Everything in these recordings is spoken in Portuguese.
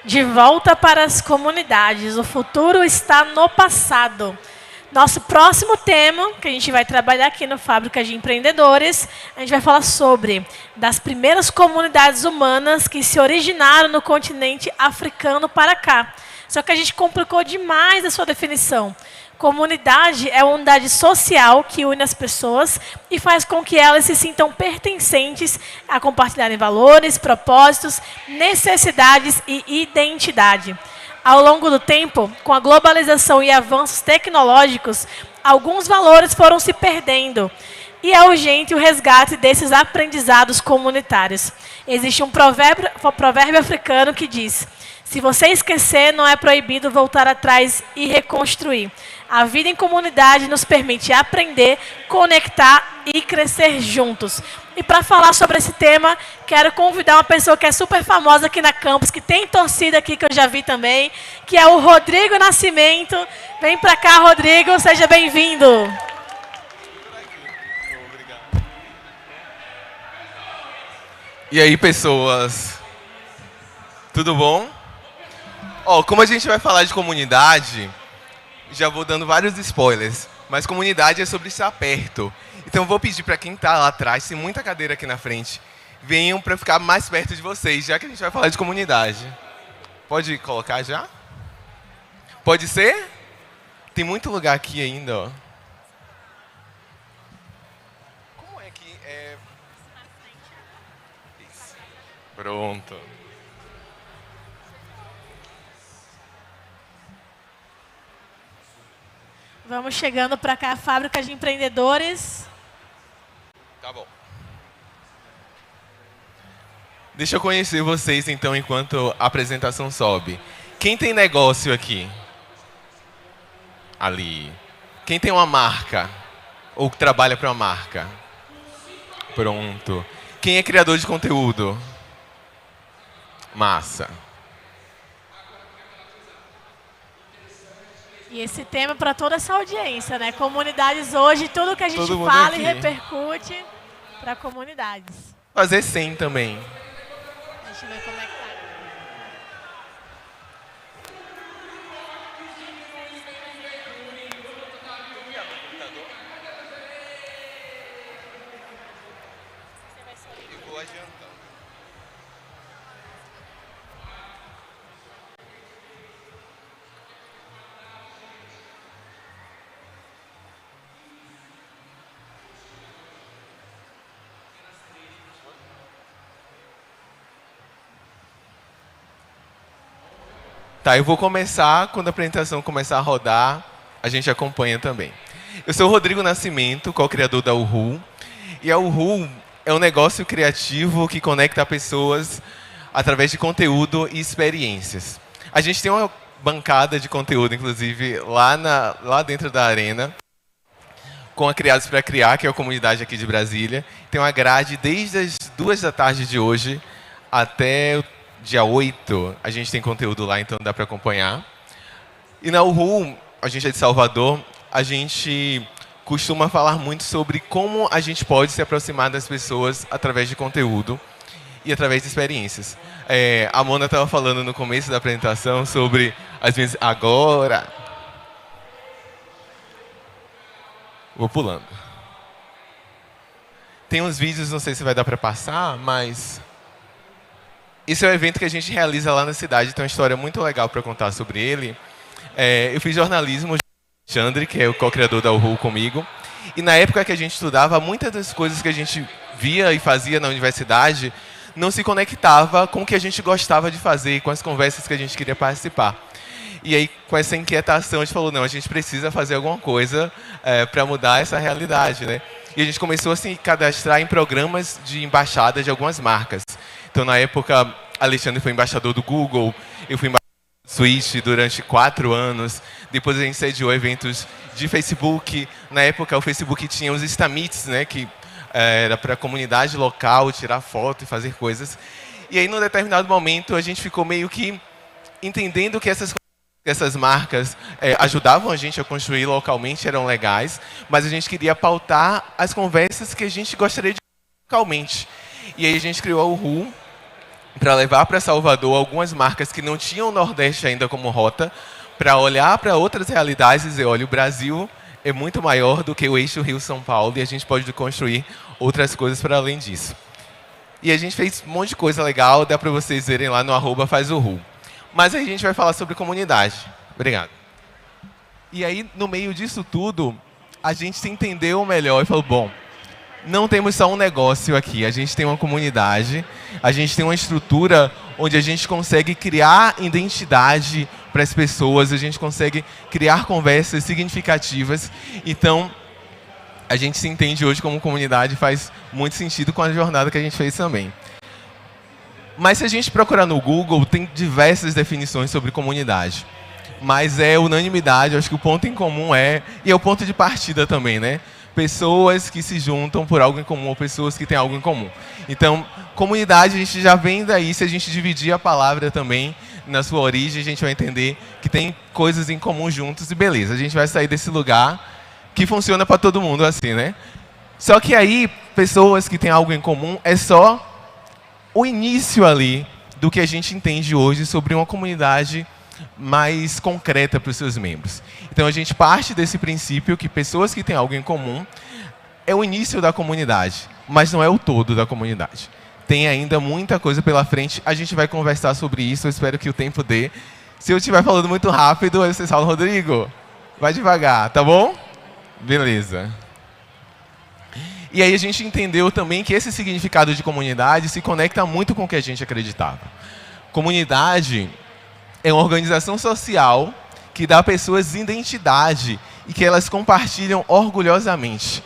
De volta para as comunidades. O futuro está no passado. Nosso próximo tema, que a gente vai trabalhar aqui no Fábrica de Empreendedores, a gente vai falar sobre das primeiras comunidades humanas que se originaram no continente africano para cá. Só que a gente complicou demais a sua definição. Comunidade é uma unidade social que une as pessoas e faz com que elas se sintam pertencentes a compartilharem valores, propósitos, necessidades e identidade. Ao longo do tempo, com a globalização e avanços tecnológicos, alguns valores foram se perdendo. E é urgente o resgate desses aprendizados comunitários. Existe um provérbio africano que diz: se você esquecer, não é proibido voltar atrás e reconstruir. A vida em comunidade nos permite aprender, conectar e crescer juntos. E para falar sobre esse tema, quero convidar uma pessoa que é super famosa aqui na campus, que tem torcida aqui, que eu já vi também, que é o Rodrigo Nascimento. Vem para cá, Rodrigo, seja bem-vindo. E aí, pessoas? Tudo bom? Como a gente vai falar de comunidade, já vou dando vários spoilers, mas comunidade é sobre estar perto. Então eu vou pedir para quem está lá atrás, tem muita cadeira aqui na frente, venham para ficar mais perto de vocês, já que a gente vai falar de comunidade. Pode colocar já? Pode ser? Tem muito lugar aqui ainda, ó. Como é que é? Isso. Pronto. Vamos chegando para cá, Fábrica de Empreendedores. Tá bom. Deixa eu conhecer vocês, então, enquanto a apresentação sobe. Quem tem negócio aqui? Ali. Quem tem uma marca? Ou trabalha para uma marca? Pronto. Quem é criador de conteúdo? Massa. E esse tema para toda essa audiência, né? Comunidades hoje, tudo que a gente fala aqui e repercute para comunidades. Fazer 100 também. Deixa eu ver como é que tá. Eu vou adiantando. Tá, eu vou começar, quando a apresentação começar a rodar, a gente acompanha também. Eu sou o Rodrigo Nascimento, co-criador da Uhu. E a Uhu é um negócio criativo que conecta pessoas através de conteúdo e experiências. A gente tem uma bancada de conteúdo, inclusive, lá dentro da arena, com a Criados para Criar, que é a comunidade aqui de Brasília. Tem uma grade desde as 2 da tarde de hoje até o dia 8, a gente tem conteúdo lá, então dá para acompanhar. E na Uhu, a gente é de Salvador, a gente costuma falar muito sobre como a gente pode se aproximar das pessoas através de conteúdo e através de experiências. A Mona estava falando no começo da apresentação sobre as minhas... Agora... Vou pulando. Tem uns vídeos, não sei se vai dar para passar, mas... Esse é um evento que a gente realiza lá na cidade, tem uma história muito legal para contar sobre ele. Eu fiz jornalismo, Alexandre, que é o co-criador da Uhu comigo, e na época que a gente estudava, muitas das coisas que a gente via e fazia na universidade não se conectava com o que a gente gostava de fazer, com as conversas que a gente queria participar. E aí, com essa inquietação, a gente falou, não, a gente precisa fazer alguma coisa para mudar essa realidade, né? E a gente começou a se cadastrar em programas de embaixada de algumas marcas. Então, na época, Alexandre foi embaixador do Google, eu fui embaixador do Switch durante 4 anos. Depois a gente sediou eventos de Facebook. Na época, o Facebook tinha os Instameets, né, que era para a comunidade local tirar foto e fazer coisas. E aí, num determinado momento, a gente ficou meio que entendendo que essas marcas ajudavam a gente a construir localmente, eram legais, mas a gente queria pautar as conversas que a gente gostaria de localmente. E aí a gente criou a Uhu, para levar para Salvador algumas marcas que não tinham o Nordeste ainda como rota, para olhar para outras realidades e dizer, olha, o Brasil é muito maior do que o eixo Rio-São Paulo e a gente pode construir outras coisas para além disso. E a gente fez um monte de coisa legal, dá para vocês verem lá no @FazORu. Mas aí a gente vai falar sobre comunidade. Obrigado. E aí, no meio disso tudo, a gente se entendeu melhor e falou, bom, não temos só um negócio aqui, a gente tem uma comunidade, a gente tem uma estrutura onde a gente consegue criar identidade para as pessoas, a gente consegue criar conversas significativas. Então, a gente se entende hoje como comunidade, faz muito sentido com a jornada que a gente fez também. Mas se a gente procurar no Google, tem diversas definições sobre comunidade. Mas é unanimidade, acho que o ponto em comum e é o ponto de partida também, né? Pessoas que se juntam por algo em comum, ou pessoas que têm algo em comum. Então, comunidade, a gente já vem daí, se a gente dividir a palavra também, na sua origem, a gente vai entender que tem coisas em comum juntos e beleza, a gente vai sair desse lugar que funciona para todo mundo assim, né? Só que aí, pessoas que têm algo em comum é só o início ali do que a gente entende hoje sobre uma comunidade mais concreta para os seus membros. Então, a gente parte desse princípio que pessoas que têm algo em comum é o início da comunidade, mas não é o todo da comunidade. Tem ainda muita coisa pela frente, a gente vai conversar sobre isso, eu espero que o tempo dê. Se eu estiver falando muito rápido, aí vocês falam, Rodrigo, vai devagar, tá bom? Beleza. E aí a gente entendeu também que esse significado de comunidade se conecta muito com o que a gente acreditava. Comunidade é uma organização social que dá a pessoas identidade e que elas compartilham orgulhosamente.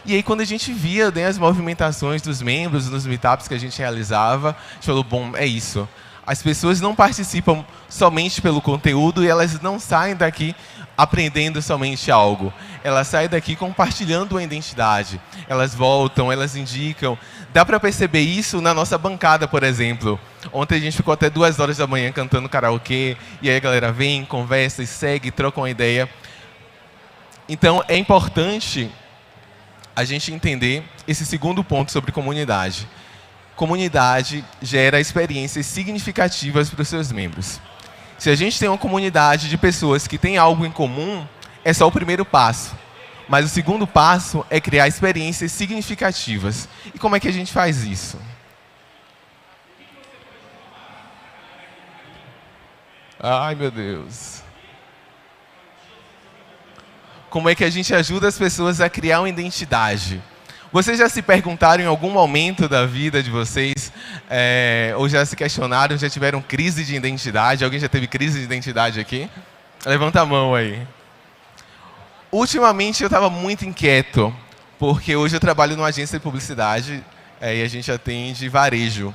E aí, quando a gente via, né, as movimentações dos membros, nos meetups que a gente realizava, a gente falou, bom, é isso. As pessoas não participam somente pelo conteúdo e elas não saem daqui aprendendo somente algo. Elas saem daqui compartilhando a identidade. Elas voltam, elas indicam. Dá para perceber isso na nossa bancada, por exemplo. Ontem a gente ficou até 2 horas da manhã cantando karaokê, e aí a galera vem, conversa, segue, troca uma ideia. Então, é importante a gente entender esse segundo ponto sobre comunidade. Comunidade gera experiências significativas para os seus membros. Se a gente tem uma comunidade de pessoas que têm algo em comum, é só o primeiro passo. Mas o segundo passo é criar experiências significativas. E como é que a gente faz isso? Ai, meu Deus. Como é que a gente ajuda as pessoas a criar uma identidade? Vocês já se perguntaram em algum momento da vida de vocês, ou já se questionaram, já tiveram crise de identidade? Alguém já teve crise de identidade aqui? Levanta a mão aí. Ultimamente eu estava muito inquieto, porque hoje eu trabalho numa agência de publicidade e a gente atende varejo.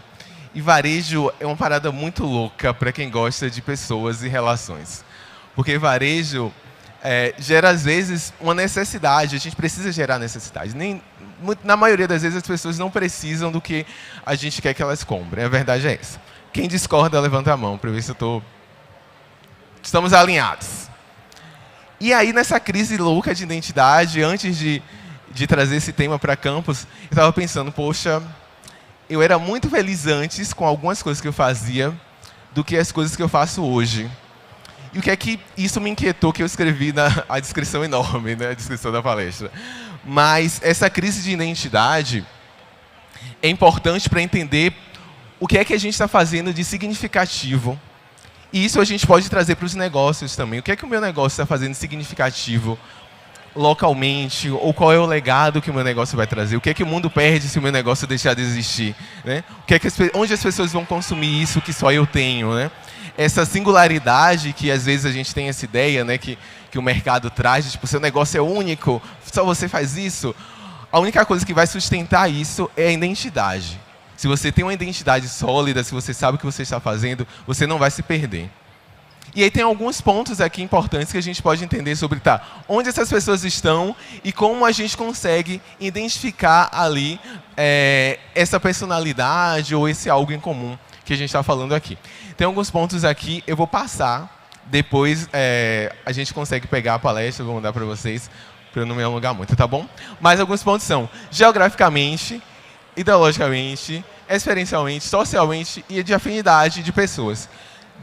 E varejo é uma parada muito louca para quem gosta de pessoas e relações. Porque varejo gera, às vezes, uma necessidade. A gente precisa gerar necessidade. Na maioria das vezes, as pessoas não precisam do que a gente quer que elas comprem. A verdade é essa. Quem discorda, levanta a mão, para ver se eu estou... Estamos alinhados. E aí, nessa crise louca de identidade, antes de trazer esse tema para campus, eu estava pensando, poxa, eu era muito feliz antes com algumas coisas que eu fazia do que as coisas que eu faço hoje. E o que é que isso me inquietou, que eu escrevi a descrição enorme, né, a descrição da palestra. Mas essa crise de identidade é importante para entender o que é que a gente está fazendo de significativo. E isso a gente pode trazer para os negócios também. O que é que o meu negócio está fazendo de significativo localmente? Ou qual é o legado que o meu negócio vai trazer? O que é que o mundo perde se o meu negócio deixar de existir? Né? O que é que onde as pessoas vão consumir isso que só eu tenho? Né? Essa singularidade que às vezes a gente tem essa ideia, né, que o mercado traz, de, tipo, seu negócio é único, só você faz isso. A única coisa que vai sustentar isso é a identidade. Se você tem uma identidade sólida, se você sabe o que você está fazendo, você não vai se perder. E aí tem alguns pontos aqui importantes que a gente pode entender sobre onde essas pessoas estão e como a gente consegue identificar ali essa personalidade ou esse algo em comum que a gente está falando aqui. Tem alguns pontos aqui, eu vou passar, depois a gente consegue pegar a palestra, vou mandar para vocês, para eu não me alongar muito, tá bom? Mas alguns pontos são, geograficamente, ideologicamente, experiencialmente, socialmente e de afinidade de pessoas.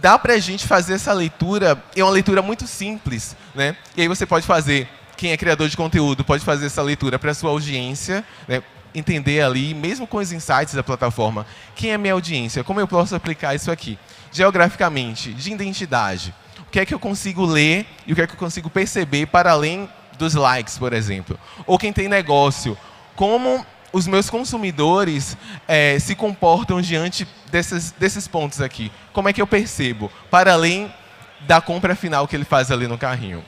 Dá para a gente fazer essa leitura, é uma leitura muito simples, né? E aí você pode fazer, quem é criador de conteúdo, pode fazer essa leitura para a sua audiência, né? Entender ali, mesmo com os insights da plataforma, quem é minha audiência, como eu posso aplicar isso aqui? Geograficamente, de identidade, o que é que eu consigo ler e o que é que eu consigo perceber para além dos likes, por exemplo. Ou quem tem negócio, como os meus consumidores se comportam diante desses pontos aqui. Como é que eu percebo? Para além da compra final que ele faz ali no carrinho.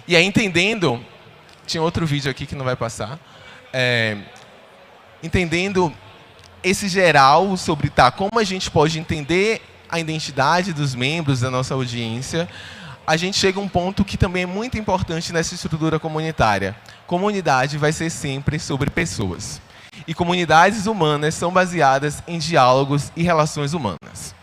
E aí, entendendo... Tinha outro vídeo aqui que não vai passar. Entendendo esse geral sobre como a gente pode entender a identidade dos membros da nossa audiência, a gente chega a um ponto que também é muito importante nessa estrutura comunitária. Comunidade vai ser sempre sobre pessoas. E comunidades humanas são baseadas em diálogos e relações humanas.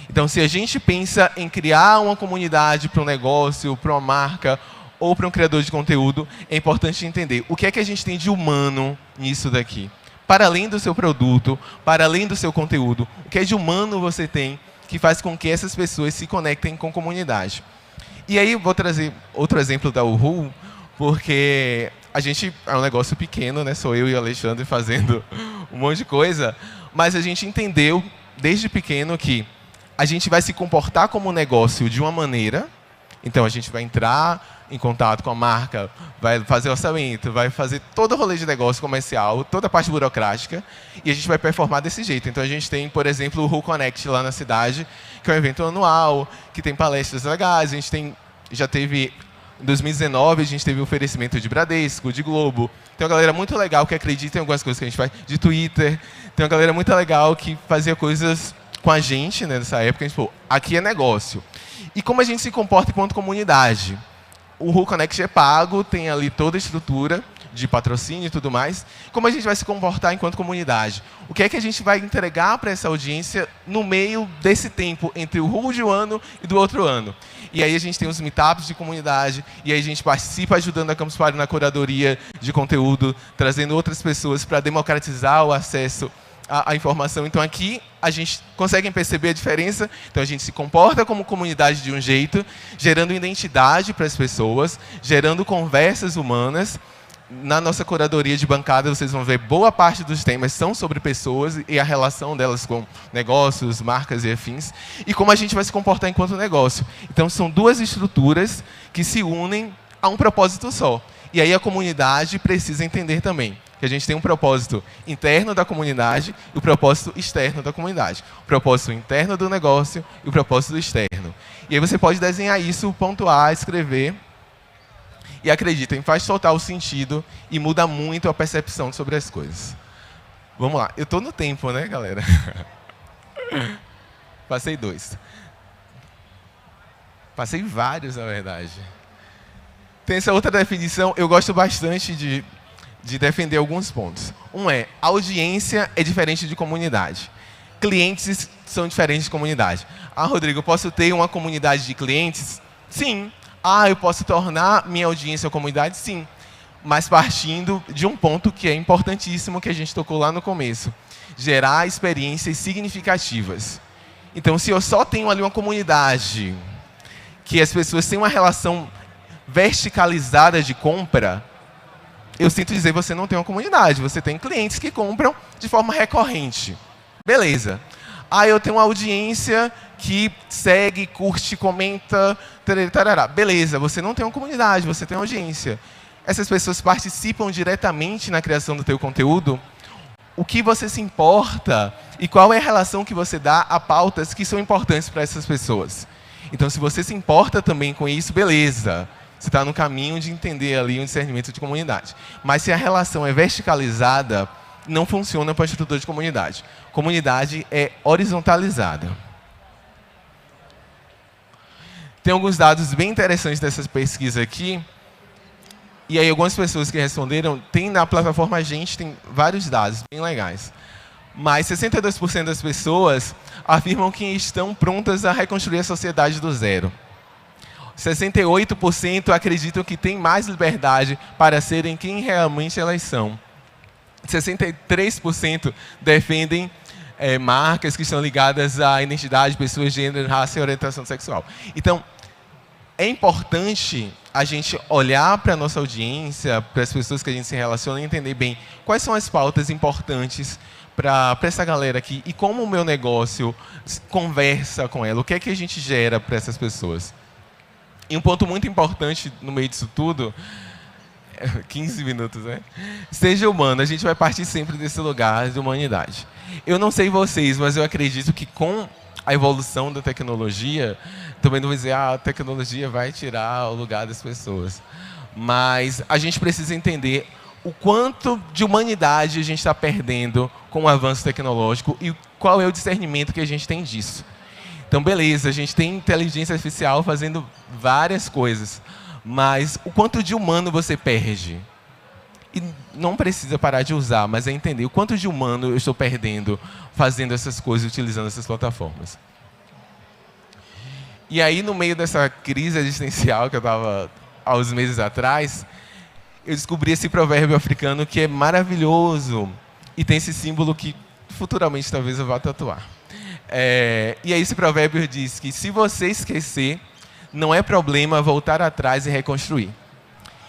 Então, se a gente pensa em criar uma comunidade para um negócio, para uma marca ou para um criador de conteúdo, é importante entender o que é que a gente tem de humano nisso daqui. Para além do seu produto, para além do seu conteúdo, o que é de humano você tem que faz com que essas pessoas se conectem com a comunidade. E aí, vou trazer outro exemplo da Uhu, porque a gente é um negócio pequeno, né? Sou eu e o Alexandre fazendo um monte de coisa, mas a gente entendeu, desde pequeno, que a gente vai se comportar como um negócio de uma maneira, então a gente vai entrar em contato com a marca, vai fazer orçamento, vai fazer todo o rolê de negócio comercial, toda a parte burocrática, e a gente vai performar desse jeito. Então a gente tem, por exemplo, o Who Connect lá na cidade, que é um evento anual, que tem palestras legais, a gente já teve... Em 2019, a gente teve o oferecimento de Bradesco, de Globo. Tem uma galera muito legal que acredita em algumas coisas que a gente faz, de Twitter. Tem uma galera muito legal que fazia coisas com a gente, né, nessa época. A gente falou, aqui é negócio. E como a gente se comporta enquanto comunidade? O Who Connect é pago, tem ali toda a estrutura de patrocínio e tudo mais. Como a gente vai se comportar enquanto comunidade? O que é que a gente vai entregar para essa audiência no meio desse tempo entre o Who de um ano e do outro ano? E aí a gente tem os meetups de comunidade, e aí a gente participa ajudando a Campus Party na curadoria de conteúdo, trazendo outras pessoas para democratizar o acesso à informação. Então aqui a gente consegue perceber a diferença. Então a gente se comporta como comunidade de um jeito, gerando identidade para as pessoas, gerando conversas humanas. Na nossa curadoria de bancada, vocês vão ver boa parte dos temas são sobre pessoas e a relação delas com negócios, marcas e afins, e como a gente vai se comportar enquanto negócio. Então, são duas estruturas que se unem a um propósito só. E aí a comunidade precisa entender também que a gente tem um propósito interno da comunidade e o propósito externo da comunidade. O propósito interno do negócio e o propósito externo. E aí você pode desenhar isso, pontuar, escrever. E acreditem, faz total sentido e muda muito a percepção sobre as coisas. Vamos lá. Eu estou no tempo, né, galera? Passei 2. Passei vários, na verdade. Tem essa outra definição, eu gosto bastante de defender alguns pontos. Um é, audiência é diferente de comunidade. Clientes são diferentes de comunidade. Ah, Rodrigo, eu posso ter uma comunidade de clientes? Sim. Ah, eu posso tornar minha audiência uma comunidade? Sim. Mas partindo de um ponto que é importantíssimo, que a gente tocou lá no começo. Gerar experiências significativas. Então, se eu só tenho ali uma comunidade, que as pessoas têm uma relação verticalizada de compra, eu sinto dizer, você não tem uma comunidade. Você tem clientes que compram de forma recorrente. Beleza. Ah, eu tenho uma audiência que segue, curte, comenta, tarará. Beleza, você não tem uma comunidade, você tem uma audiência. Essas pessoas participam diretamente na criação do teu conteúdo. O que você se importa e qual é a relação que você dá a pautas que são importantes para essas pessoas. Então, se você se importa também com isso, beleza. Você está no caminho de entender ali um discernimento de comunidade. Mas se a relação é verticalizada, não funciona para a estrutura de comunidade. Comunidade é horizontalizada. Tem alguns dados bem interessantes dessas pesquisas aqui. E aí algumas pessoas que responderam, tem na plataforma a gente, tem vários dados bem legais. Mas 62% das pessoas afirmam que estão prontas a reconstruir a sociedade do zero. 68% acreditam que têm mais liberdade para serem quem realmente elas são. 63% defendem marcas que estão ligadas à identidade, pessoas, gênero, raça e orientação sexual. Então, é importante a gente olhar para a nossa audiência, para as pessoas que a gente se relaciona e entender bem quais são as pautas importantes para essa galera aqui e como o meu negócio conversa com ela, o que é que a gente gera para essas pessoas. E um ponto muito importante no meio disso tudo, 15 minutos, né? Seja humano, a gente vai partir sempre desse lugar de humanidade. Eu não sei vocês, mas eu acredito que com a evolução da tecnologia, também não vou dizer a tecnologia vai tirar o lugar das pessoas, mas a gente precisa entender o quanto de humanidade a gente está perdendo com o avanço tecnológico e qual é o discernimento que a gente tem disso. Então, beleza, a gente tem inteligência artificial fazendo várias coisas, mas o quanto de humano você perde? E não precisa parar de usar, mas é entender o quanto de humano eu estou perdendo fazendo essas coisas, utilizando essas plataformas. E aí, no meio dessa crise existencial que eu estava há uns meses atrás, eu descobri esse provérbio africano que é maravilhoso e tem esse símbolo que futuramente talvez eu vá tatuar. E aí esse provérbio diz que se você esquecer, não é problema voltar atrás e reconstruir.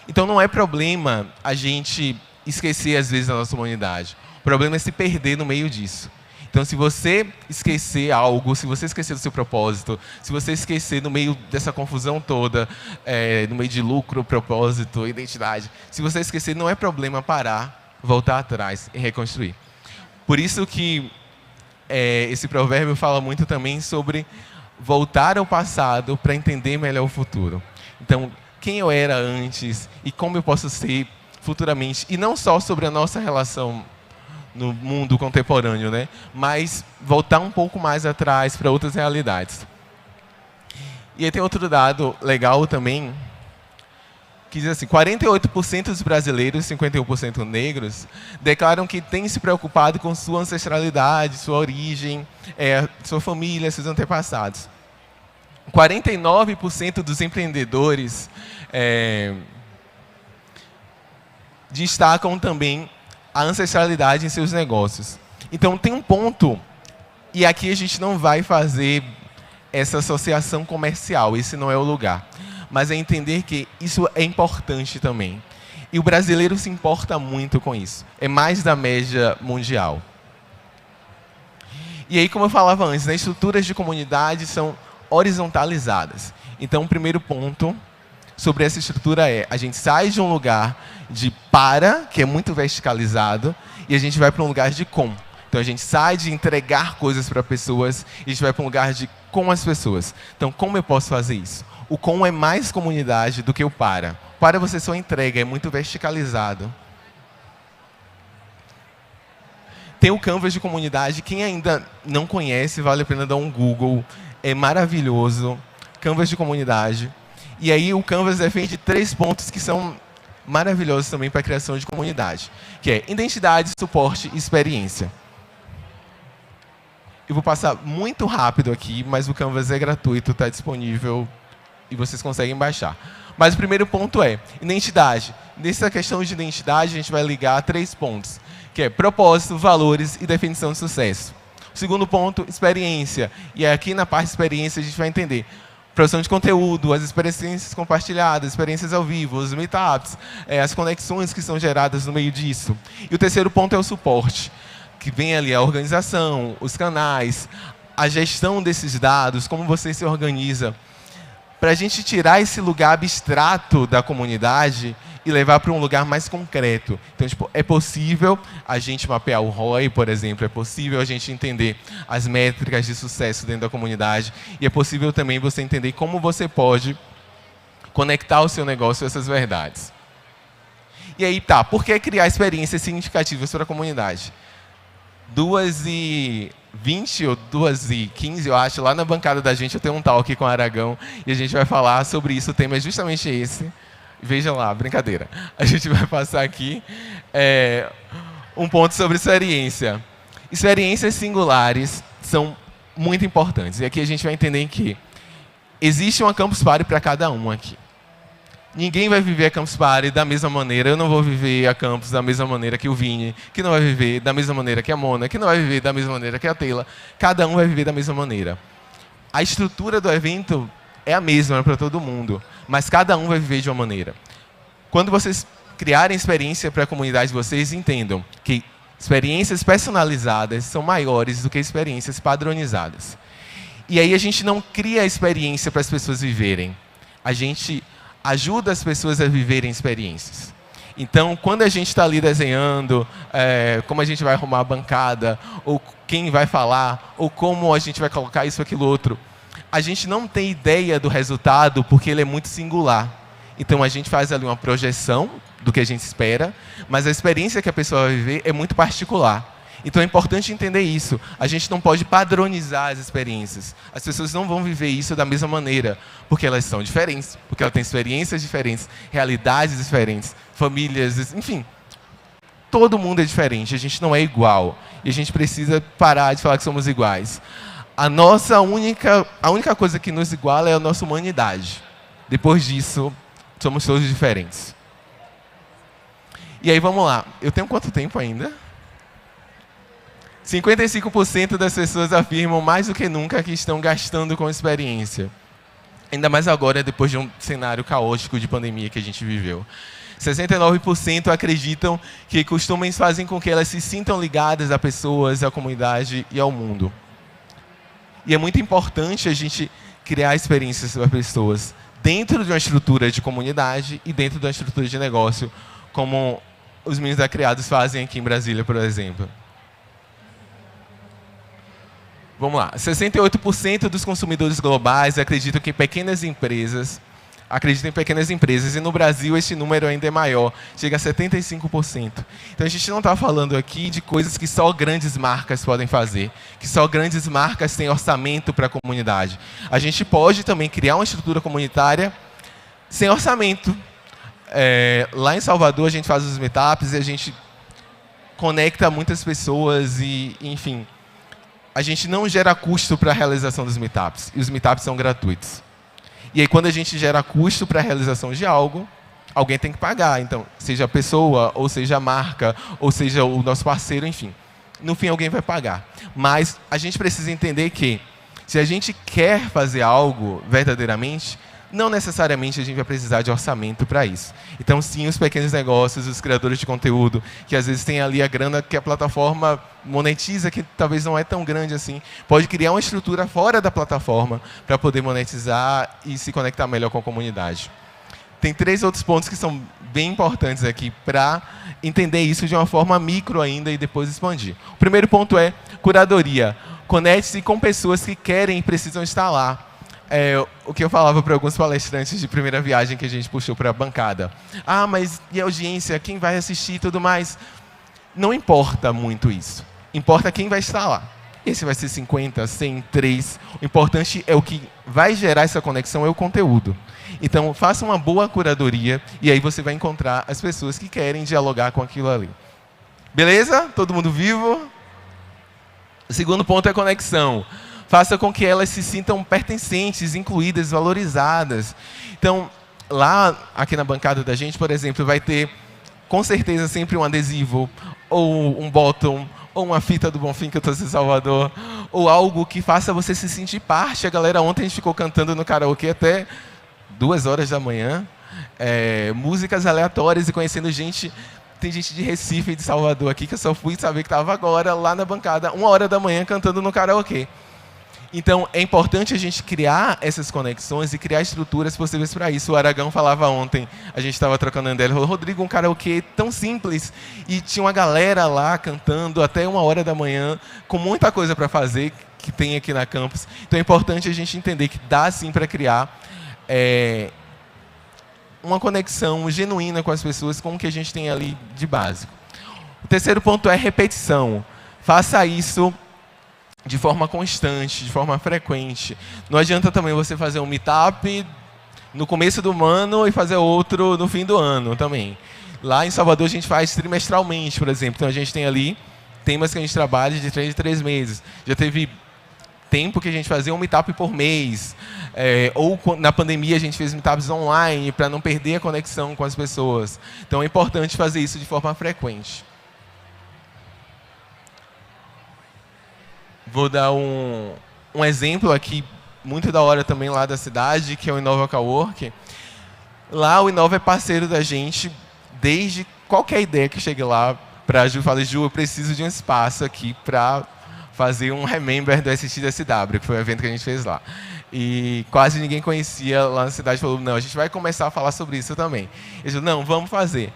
Então não é problema a gente esquecer às vezes a nossa humanidade. O problema é se perder no meio disso. Então se você esquecer algo, se você esquecer do seu propósito, se você esquecer no meio dessa confusão toda, no meio de lucro, propósito, identidade, se você esquecer, não é problema parar, voltar atrás e reconstruir. Por isso que esse provérbio fala muito também sobre voltar ao passado para entender melhor o futuro. Então, quem eu era antes e como eu posso ser futuramente. E não só sobre a nossa relação no mundo contemporâneo, né? Mas voltar um pouco mais atrás para outras realidades. E aí tem outro dado legal também, que diz assim, 48% dos brasileiros, 51% negros, declaram que têm se preocupado com sua ancestralidade, sua origem, sua família, seus antepassados. 49% dos empreendedores destacam também a ancestralidade em seus negócios. Então, tem um ponto, e aqui a gente não vai fazer essa associação comercial, esse não é o lugar. Mas é entender que isso é importante também. E o brasileiro se importa muito com isso. É mais da média mundial. E aí, como eu falava antes, as estruturas de comunidade são horizontalizadas. Então, o primeiro ponto sobre essa estrutura a gente sai de um lugar de para, que é muito verticalizado, e a gente vai para um lugar de com. Então, a gente sai de entregar coisas para pessoas e a gente vai para um lugar de com as pessoas. Então, como eu posso fazer isso? O com é mais comunidade do que o para. Para você só entrega, é muito verticalizado. Tem o Canvas de comunidade. Quem ainda não conhece, vale a pena dar um Google. É maravilhoso. Canvas de comunidade. E aí o Canvas defende 3 pontos que são maravilhosos também para a criação de comunidade. Que é identidade, suporte e experiência. Eu vou passar muito rápido aqui, mas o Canvas é gratuito, está disponível e vocês conseguem baixar. Mas o primeiro ponto é identidade. Nessa questão de identidade, a gente vai ligar a 3 pontos, que é propósito, valores e definição de sucesso. O segundo ponto, experiência. E aqui na parte de experiência a gente vai entender produção de conteúdo, as experiências compartilhadas, experiências ao vivo, os meetups, as conexões que são geradas no meio disso. E o terceiro ponto é o suporte, que vem ali a organização, os canais, a gestão desses dados, como você se organiza, para a gente tirar esse lugar abstrato da comunidade e levar para um lugar mais concreto. Então, tipo, é possível a gente mapear o ROI, por exemplo, é possível a gente entender as métricas de sucesso dentro da comunidade e é possível também você entender como você pode conectar o seu negócio a essas verdades. E aí, tá, por que criar experiências significativas para a comunidade? 2h20 ou 2h15, eu acho, lá na bancada da gente eu tenho um talk com o Aragão e a gente vai falar sobre isso, o tema é justamente esse. Vejam lá, brincadeira. A gente vai passar aqui um ponto sobre experiência. Experiências singulares são muito importantes. E aqui a gente vai entender que existe uma Campus Party para cada um aqui. Ninguém vai viver a Campus Party da mesma maneira. Eu não vou viver a Campus da mesma maneira que o Vini, que não vai viver da mesma maneira que a Mona, que não vai viver da mesma maneira que a Taylor. Cada um vai viver da mesma maneira. A estrutura do evento é a mesma para todo mundo, mas cada um vai viver de uma maneira. Quando vocês criarem experiência para a comunidade de vocês, entendam que experiências personalizadas são maiores do que experiências padronizadas. E aí a gente não cria a experiência para as pessoas viverem. A gente ajuda as pessoas a viverem experiências. Então, quando a gente está ali desenhando como a gente vai arrumar a bancada, ou quem vai falar, ou como a gente vai colocar isso, aquilo, outro, a gente não tem ideia do resultado porque ele é muito singular. Então, a gente faz ali uma projeção do que a gente espera, mas a experiência que a pessoa vai viver é muito particular. Então é importante entender isso. A gente não pode padronizar as experiências. As pessoas não vão viver isso da mesma maneira, porque elas são diferentes, porque elas têm experiências diferentes, realidades diferentes, famílias, enfim. Todo mundo é diferente, a gente não é igual. E a gente precisa parar de falar que somos iguais. A única coisa que nos iguala é a nossa humanidade. Depois disso, somos todos diferentes. E aí, vamos lá. Eu tenho quanto tempo ainda? 55% das pessoas afirmam mais do que nunca que estão gastando com experiência. Ainda mais agora, depois de um cenário caótico de pandemia que a gente viveu. 69% acreditam que costumes fazem com que elas se sintam ligadas a pessoas, à comunidade e ao mundo. E é muito importante a gente criar experiências para pessoas dentro de uma estrutura de comunidade e dentro de uma estrutura de negócio, como os meninos da Criados fazem aqui em Brasília, por exemplo. Vamos lá. 68% dos consumidores globais acreditam em pequenas empresas. E no Brasil esse número ainda é maior, chega a 75%. Então a gente não está falando aqui de coisas que só grandes marcas podem fazer, que só grandes marcas têm orçamento para a comunidade. A gente pode também criar uma estrutura comunitária sem orçamento. Lá em Salvador a gente faz os meetups e a gente conecta muitas pessoas e, enfim, a gente não gera custo para a realização dos meetups. E os meetups são gratuitos. E aí, quando a gente gera custo para a realização de algo, alguém tem que pagar. Então, seja a pessoa, ou seja a marca, ou seja o nosso parceiro, enfim. No fim, alguém vai pagar. Mas a gente precisa entender que, se a gente quer fazer algo verdadeiramente, não necessariamente a gente vai precisar de orçamento para isso. Então, sim, os pequenos negócios, os criadores de conteúdo, que às vezes tem ali a grana que a plataforma monetiza, que talvez não é tão grande assim, pode criar uma estrutura fora da plataforma para poder monetizar e se conectar melhor com a comunidade. Tem 3 outros pontos que são bem importantes aqui para entender isso de uma forma micro ainda e depois expandir. O primeiro ponto é curadoria. Conecte-se com pessoas que querem e precisam estar lá. O que eu falava para alguns palestrantes de primeira viagem que a gente puxou para a bancada. Ah, mas e a audiência? Quem vai assistir e tudo mais? Não importa muito isso. Importa quem vai estar lá. Esse vai ser 50, 100, 3. O importante é o que vai gerar essa conexão, é o conteúdo. Então, faça uma boa curadoria e aí você vai encontrar as pessoas que querem dialogar com aquilo ali. Beleza? Todo mundo vivo? O segundo ponto é conexão. Faça com que elas se sintam pertencentes, incluídas, valorizadas. Então, lá, aqui na bancada da gente, por exemplo, vai ter, com certeza, sempre um adesivo, ou um bottom, ou uma fita do Bonfim, que eu trouxe em Salvador, ou algo que faça você se sentir parte. A galera ontem a gente ficou cantando no karaokê até 2 horas da manhã, músicas aleatórias e conhecendo gente. Tem gente de Recife e de Salvador aqui que eu só fui saber que estava agora lá na bancada, 1 hora da manhã, cantando no karaokê. Então, é importante a gente criar essas conexões e criar estruturas possíveis para isso. O Aragão falava ontem, a gente estava trocando ideia, ele falou, Rodrigo, um karaokê tão simples, e tinha uma galera lá cantando até 1 hora da manhã, com muita coisa para fazer, que tem aqui na campus. Então, é importante a gente entender que dá sim para criar uma conexão genuína com as pessoas, com o que a gente tem ali de básico. O terceiro ponto é repetição. Faça isso de forma constante, de forma frequente. Não adianta também você fazer um meetup no começo do ano e fazer outro no fim do ano também. Lá em Salvador a gente faz trimestralmente, por exemplo. Então a gente tem ali temas que a gente trabalha de 3 em 3 meses. Já teve tempo que a gente fazia um meetup por mês, ou na pandemia a gente fez meetups online para não perder a conexão com as pessoas. Então é importante fazer isso de forma frequente. Vou dar um exemplo aqui, muito da hora também lá da cidade, que é o Inova Cowork. Lá o Inova é parceiro da gente desde qualquer ideia que chegue lá para a Ju. Fala, Ju, eu preciso de um espaço aqui para fazer um remember do SXSW, que foi o evento que a gente fez lá. E quase ninguém conhecia lá na cidade. Falou, não, a gente vai começar a falar sobre isso também. Ele falou, não, vamos fazer.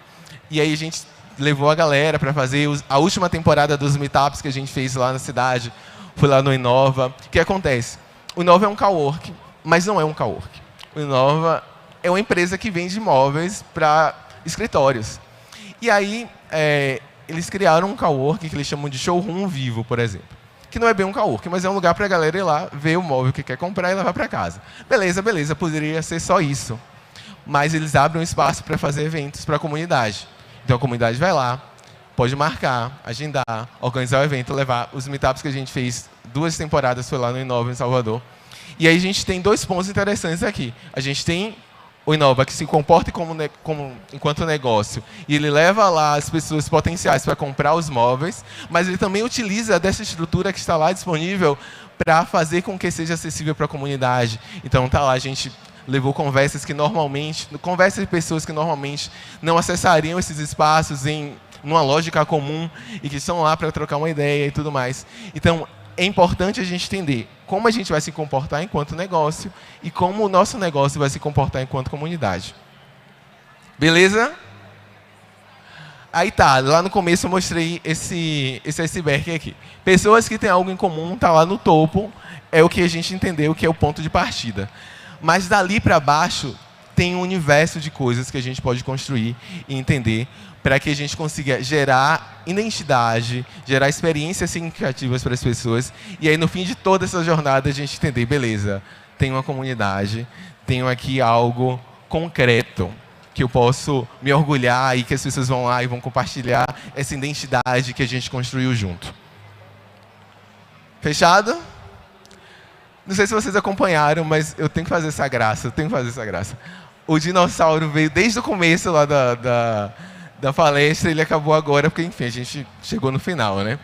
E aí a gente levou a galera para fazer a última temporada dos meetups que a gente fez lá na cidade. Foi lá no Inova. O que acontece? O Inova é um cowork, mas não é um cowork. O Inova é uma empresa que vende imóveis para escritórios. E aí, eles criaram um cowork que eles chamam de showroom vivo, por exemplo. Que não é bem um cowork, mas é um lugar para a galera ir lá, ver o móvel que quer comprar e levar para casa. Beleza, beleza, poderia ser só isso. Mas eles abrem um espaço para fazer eventos para a comunidade. Então a comunidade vai lá, pode marcar, agendar, organizar o evento, levar. Os meetups que a gente fez, 2 temporadas, foi lá no Inova, em Salvador. E aí a gente tem 2 pontos interessantes aqui. A gente tem o Inova que se comporta enquanto negócio, e ele leva lá as pessoas potenciais para comprar os móveis, mas ele também utiliza dessa estrutura que está lá disponível para fazer com que seja acessível para a comunidade. Então tá lá, a gente levou conversas de pessoas que normalmente não acessariam esses espaços numa lógica comum e que estão lá para trocar uma ideia e tudo mais. Então é importante a gente entender como a gente vai se comportar enquanto negócio e como o nosso negócio vai se comportar enquanto comunidade. Beleza? Aí tá, lá no começo eu mostrei esse iceberg aqui. Pessoas que têm algo em comum, tá lá no topo, é o que a gente entendeu que é o ponto de partida. Mas dali para baixo tem um universo de coisas que a gente pode construir e entender para que a gente consiga gerar identidade, gerar experiências significativas para as pessoas. E aí, no fim de toda essa jornada, a gente entender, beleza, tem uma comunidade, tenho aqui algo concreto que eu posso me orgulhar e que as pessoas vão lá e vão compartilhar essa identidade que a gente construiu junto. Fechado? Não sei se vocês acompanharam, mas eu tenho que fazer essa graça, O dinossauro veio desde o começo lá da palestra, ele acabou agora, porque, enfim, a gente chegou no final, né?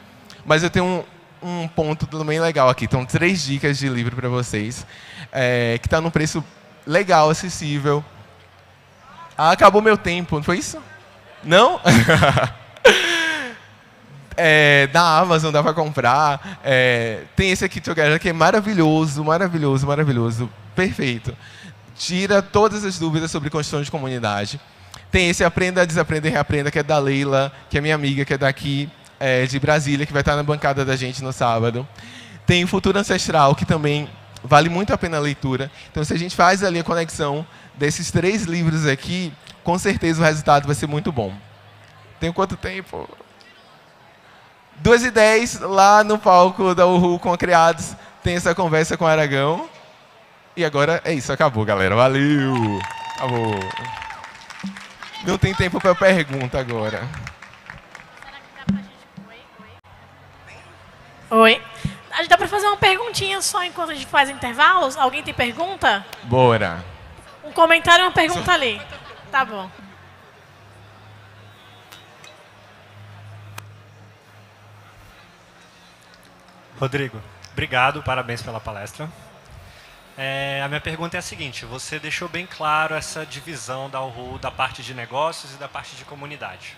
Mas eu tenho um ponto também legal aqui. Então, 3 dicas de livro para vocês, que está num preço legal, acessível. Ah, acabou meu tempo, não foi isso? Não? Da Amazon, dá para comprar. Tem esse aqui, Together, que é maravilhoso, maravilhoso, maravilhoso. Perfeito. Tira todas as dúvidas sobre construção de comunidade. Tem esse Aprenda, Desaprenda e Reaprenda, que é da Leila, que é minha amiga, que é daqui, de Brasília, que vai estar na bancada da gente no sábado. Tem o Futuro Ancestral, que também vale muito a pena a leitura. Então, se a gente faz ali a conexão desses 3 livros aqui, com certeza o resultado vai ser muito bom. Tem quanto tempo? 2h10, lá no palco da Uhu com a Criados, tem essa conversa com o Aragão. E agora é isso, acabou, galera. Valeu! Acabou. Não tem tempo para pergunta agora. Oi. Dá para fazer uma perguntinha só enquanto a gente faz intervalos? Alguém tem pergunta? Bora. Um comentário e uma pergunta ali. Tá bom. Rodrigo, obrigado, parabéns pela palestra. A minha pergunta é a seguinte: você deixou bem claro essa divisão da Uhu da parte de negócios e da parte de comunidade.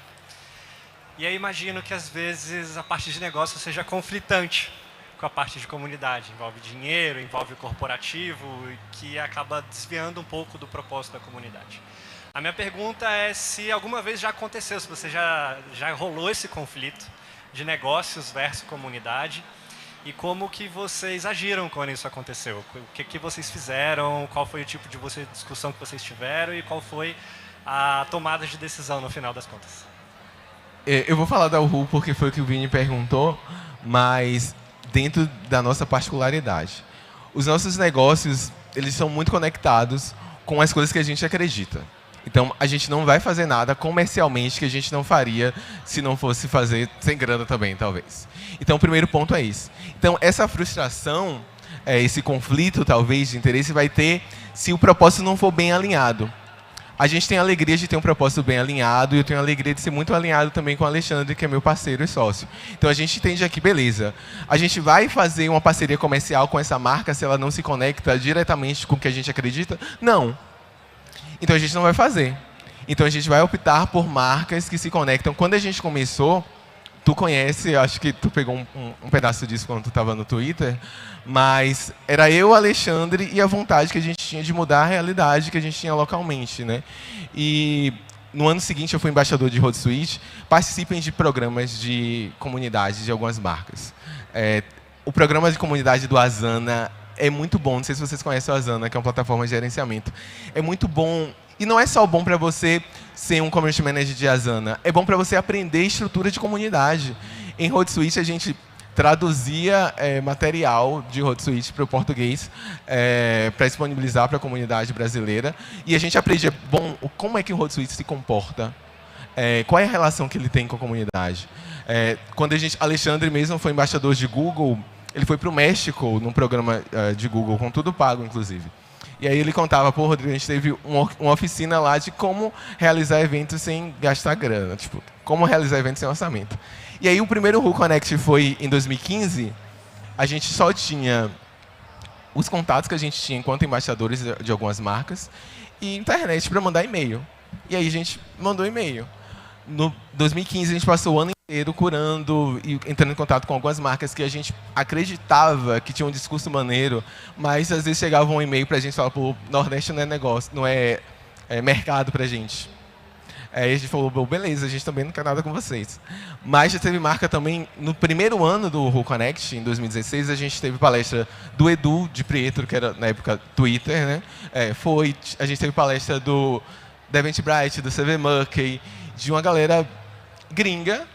E aí imagino que às vezes a parte de negócio seja conflitante com a parte de comunidade. Envolve dinheiro, envolve corporativo, que acaba desviando um pouco do propósito da comunidade. A minha pergunta é se alguma vez já aconteceu, se você já rolou esse conflito de negócios versus comunidade, e como que vocês agiram quando isso aconteceu? O que vocês fizeram? Qual foi o tipo de discussão que vocês tiveram? E qual foi a tomada de decisão no final das contas? Eu vou falar da Uhu porque foi o que o Vini perguntou, mas dentro da nossa particularidade. Os nossos negócios, eles são muito conectados com as coisas que a gente acredita. Então, a gente não vai fazer nada comercialmente que a gente não faria se não fosse fazer sem grana também, talvez. Então, o primeiro ponto é isso. Então, essa frustração, esse conflito, talvez, de interesse vai ter se o propósito não for bem alinhado. A gente tem a alegria de ter um propósito bem alinhado e eu tenho a alegria de ser muito alinhado também com o Alexandre, que é meu parceiro e sócio. Então a gente entende aqui, beleza, a gente vai fazer uma parceria comercial com essa marca se ela não se conecta diretamente com o que a gente acredita? Não. Então a gente não vai fazer. Então a gente vai optar por marcas que se conectam. Quando a gente começou, tu conhece, acho que tu pegou um pedaço disso quando tu estava no Twitter, mas era eu, o Alexandre e a vontade que a gente tinha de mudar a realidade que a gente tinha localmente, né? E no ano seguinte eu fui embaixador de Hootsuite. Participem de programas de comunidade de algumas marcas. O programa de comunidade do Asana é muito bom. Não sei se vocês conhecem o Asana, que é uma plataforma de gerenciamento. É muito bom. E não é só bom para você ser um community manager de Asana. É bom para você aprender estrutura de comunidade. Em Hootsuite, a gente traduzia material de Hootsuite para o português para disponibilizar para a comunidade brasileira. E a gente aprendia, bom, como é que o Hootsuite se comporta? Qual é a relação que ele tem com a comunidade? Quando Alexandre mesmo foi embaixador de Google, ele foi para o México, num programa de Google, com tudo pago, inclusive. E aí ele contava, pô, Rodrigo, a gente teve uma oficina lá de como realizar eventos sem gastar grana. Tipo, como realizar eventos sem orçamento. E aí o primeiro Who Connect foi em 2015. A gente só tinha os contatos que a gente tinha enquanto embaixadores de algumas marcas e internet para mandar e-mail. E aí a gente mandou e-mail. No 2015 a gente passou o ano inteiro curando e entrando em contato com algumas marcas que a gente acreditava que tinham um discurso maneiro, mas às vezes chegava um e-mail pra gente e falava, pô, Nordeste não é negócio, não é mercado pra gente. Aí a gente falou, bom, beleza, a gente também não quer nada com vocês. Mas já teve marca também, no primeiro ano do Who Connect, em 2016, a gente teve palestra do Edu de Pietro, que era na época Twitter, né? A gente teve palestra do Eventbrite, do CV Murky, de uma galera gringa,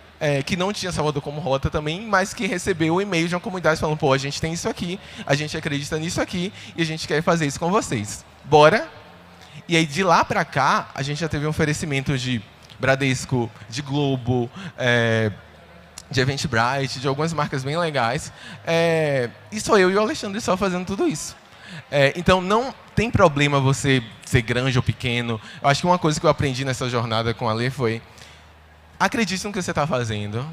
que não tinha Salvador como rota também, mas que recebeu o e-mail de uma comunidade falando, pô, a gente tem isso aqui, a gente acredita nisso aqui e a gente quer fazer isso com vocês. Bora? E aí, de lá para cá, a gente já teve um oferecimento de Bradesco, de Globo, de Eventbrite, de algumas marcas bem legais. E sou eu e o Alexandre só fazendo tudo isso. Então, não tem problema você ser grande ou pequeno. Eu acho que uma coisa que eu aprendi nessa jornada com a Lê foi acredite no que você está fazendo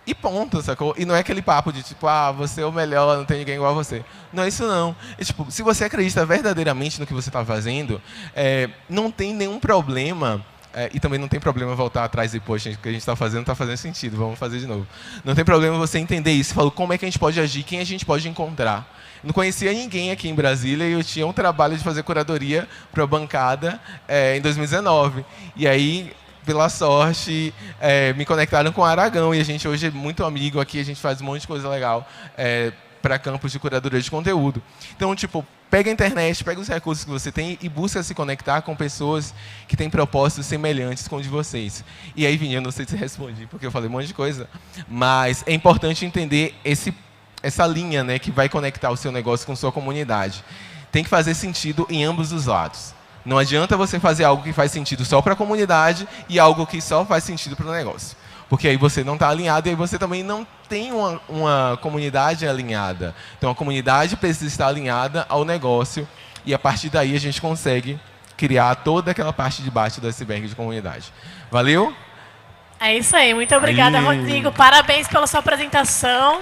e ponto, sacou? E não é aquele papo de tipo, você é o melhor, não tem ninguém igual a você. Não é isso não. Tipo, se você acredita verdadeiramente no que você está fazendo, não tem nenhum problema. E também não tem problema voltar atrás e, poxa, o que a gente está fazendo está fazendo sentido, vamos fazer de novo. Não tem problema você entender isso. Falou, como é que a gente pode agir, quem a gente pode encontrar. Não conhecia ninguém aqui em Brasília e eu tinha um trabalho de fazer curadoria para a bancada em 2019. E aí, pela sorte, me conectaram com o Aragão e a gente hoje é muito amigo aqui, a gente faz um monte de coisa legal para campos de curadoria de conteúdo. Então, tipo, pega a internet, pega os recursos que você tem e busca se conectar com pessoas que têm propósitos semelhantes com o de vocês. E aí, Vini, eu não sei se respondi, porque eu falei um monte de coisa, mas é importante entender essa linha, né, que vai conectar o seu negócio com sua comunidade. Tem que fazer sentido em ambos os lados. Não adianta você fazer algo que faz sentido só para a comunidade e algo que só faz sentido para o negócio. Porque aí você não está alinhado e aí você também não tem uma comunidade alinhada. Então, a comunidade precisa estar alinhada ao negócio e, a partir daí, a gente consegue criar toda aquela parte de baixo do iceberg de comunidade. Valeu? É isso aí. Muito obrigada, Rodrigo. Parabéns pela sua apresentação.